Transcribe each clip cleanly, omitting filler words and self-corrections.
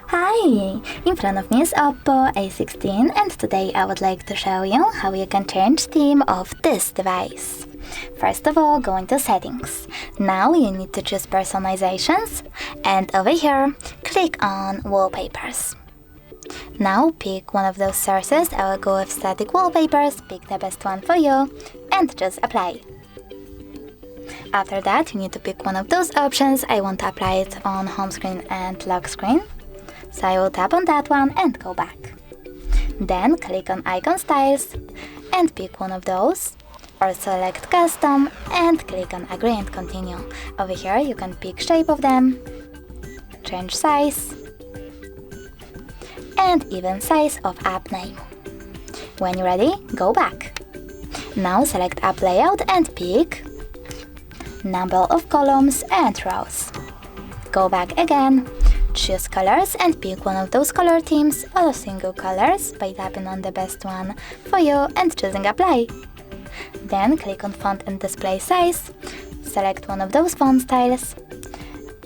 Hi! In front of me is OPPO A16 and today I would like to show you how you can change theme of this device. First of all, go into settings. Now you need to choose personalizations and over here click on wallpapers. Now pick one of those sources. I will go with static wallpapers, pick the best one for you and just apply. After that you need to pick one of those options. I want to apply it on home screen and lock screen. So I will tap on that one and go back. Then click on icon styles and pick one of those, or select custom and click on agree and continue. Over here you can pick shape of them, change size and even size of app name. When you're ready, go back. Now select app layout and pick number of columns and rows. Go back again. Choose colors and pick one of those color themes or single colors by tapping on the best one for you and choosing apply. Then click on font and display size, select one of those font styles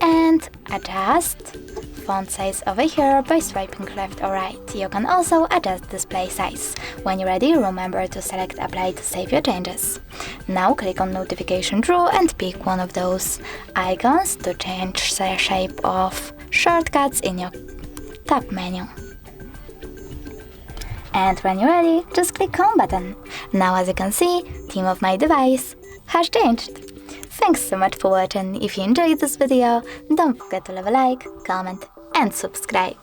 and adjust font size over here by swiping left or right. You can also adjust display size. When you're ready, remember to select apply to save your changes. Now click on notification draw and pick one of those icons to change the shape of shortcuts in your tab menu. And when you're ready, just click home button. Now as you can see, theme of my device has changed. Thanks so much for watching. If you enjoyed this video, don't forget to leave a like, comment and subscribe.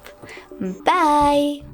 Bye!